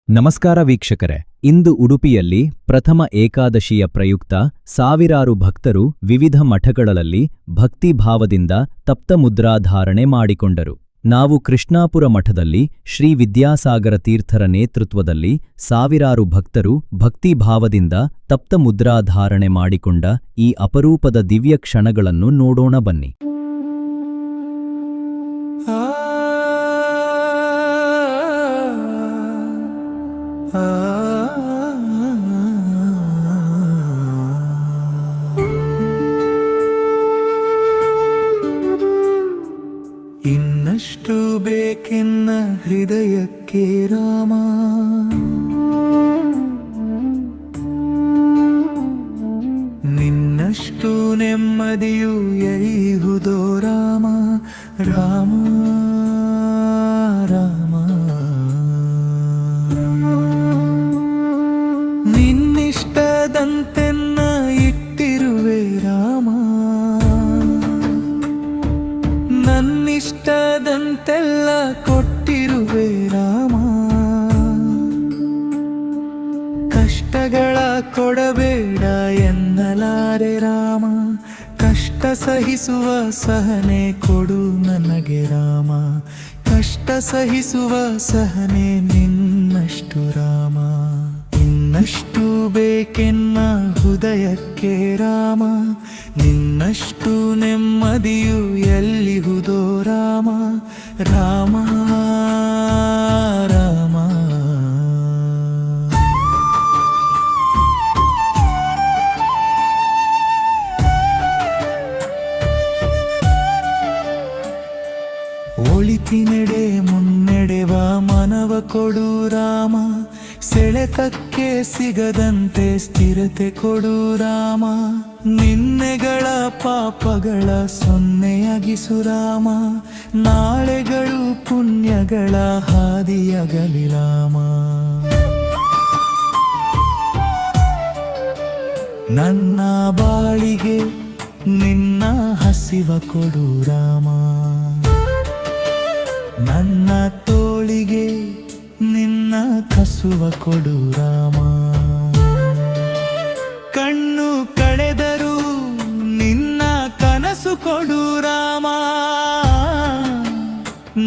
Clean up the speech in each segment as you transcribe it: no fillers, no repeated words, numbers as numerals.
ನಮಸ್ಕಾರ ವೀಕ್ಷಕರೇ, ಇಂದು ಉಡುಪಿಯಲ್ಲಿ ಪ್ರಥಮ ಏಕಾದಶಿಯ ಪ್ರಯುಕ್ತ ಸಾವಿರಾರು ಭಕ್ತರು ವಿವಿಧ ಮಠಗಳಲ್ಲಿ ಭಕ್ತಿಭಾವದಿಂದ ತಪ್ತಮುದ್ರಾಧಾರಣೆ ಮಾಡಿಕೊಂಡರು. ನಾವು ಕೃಷ್ಣಾಪುರ ಮಠದಲ್ಲಿ ಶ್ರೀ ವಿದ್ಯಾಸಾಗರ ತೀರ್ಥರ ನೇತೃತ್ವದಲ್ಲಿ ಸಾವಿರಾರು ಭಕ್ತರು ಭಕ್ತಿಭಾವದಿಂದ ತಪ್ತಮುದ್ರಾಧಾರಣೆ ಮಾಡಿಕೊಂಡ ಈ ಅಪರೂಪದ ದಿವ್ಯ ಕ್ಷಣಗಳನ್ನು ನೋಡೋಣ ಬನ್ನಿ. ಇನ್ನಷ್ಟು ಬೇಕೆನ್ನ ಹೃದಯಕ್ಕೆ ರಾಮ, ನಿನ್ನಷ್ಟು ನೆಮ್ಮದಿಯು ಎಲ್ಲಿಹುದೋ ರಾಮ ರಾಮ ರಾಮ. ನಿನ್ನಿಷ್ಟದಂತೆನ್ನ ಇಟ್ಟಿರುವೆ ರಾಮ, ನನ್ನಿಷ್ಟದಂತೆಲ್ಲ ಕೊಟ್ಟಿರುವೆ ರಾಮ. ಕಷ್ಟಗಳ ಕೊಡಬೇಡ ಎನ್ನಲಾರೆ ರಾಮ, ಕಷ್ಟ ಸಹಿಸುವ ಸಹನೆ ಕೊಡು ನನಗೆ ರಾಮ. ಕಷ್ಟ ಸಹಿಸುವ ಸಹನೆ ನಿನ್ನಷ್ಟು ರಾಮ. ಇನ್ನಷ್ಟು ಬೇಕೆನ್ನ ಹೃದಯಕ್ಕೆ ರಾಮ, ನಿನ್ನಷ್ಟು ನೆಮ್ಮದಿಯು ಎಲ್ಲಿಹುದೋ ರಾಮ ರಾಮ ರಾಮ. ಒಳಿತಿನೆಡೆ ಮುನ್ನಡೆವ ಮನವ ಕೊಡು ರಾಮ, ಸೆಳೆತಕ್ಕೆ ಸಿಗದಂತೆ ಸ್ಥಿರತೆ ಕೊಡು ರಾಮ. ನಿನ್ನೆಗಳ ಪಾಪಗಳ ಸೊನ್ನೆಯಾಗಿಸು ರಾಮ, ನಾಳೆಗಳು ಪುಣ್ಯಗಳ ಹಾದಿಯಾಗಲಿ ರಾಮ. ನನ್ನ ಬಾಳಿಗೆ ನಿನ್ನ ಹಸಿವ ಕೊಡು ರಾಮ, ನನ್ನ ತೋಳಿಗೆ ನಿನ್ನ ಕಸುವ ಕೊಡು ರಾಮ. ಕಣ್ಣು ಕಳೆದರೂ ನಿನ್ನ ಕನಸು ಕೊಡು ರಾಮ,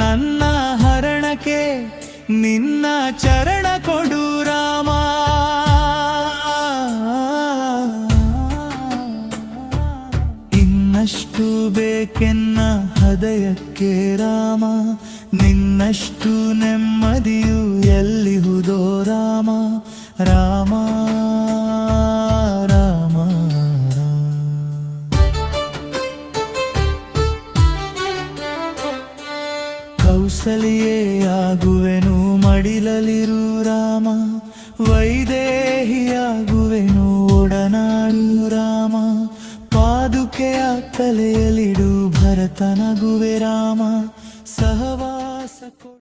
ನನ್ನ ಹರಣಕ್ಕೆ ನಿನ್ನ ಚರಣ ಕೊಡು ರಾಮ. ಇನ್ನಷ್ಟು ಬೇಕೆನ್ನ ಹೃದಯಕ್ಕೆ ರಾಮ, ನಿನ್ನಷ್ಟು ನೆಮ್ಮದಿಯು ಎಲ್ಲಿಹುದೋ ರಾಮ ರಾಮ ರಾಮ. ಕೌಸಲಿಯೆಯಾಗುವೆನು ಮಡಿಲಲಿರು ರಾಮ, ವೈದೇಹಿಯಾಗುವೆನು ಒಡನಾಡು ರಾಮ. ಪಾದುಕೆಯ ತಲೆಯಲಿಡು ಭರತನಗುವೆ ರಾಮ, ಸಹವಾಸ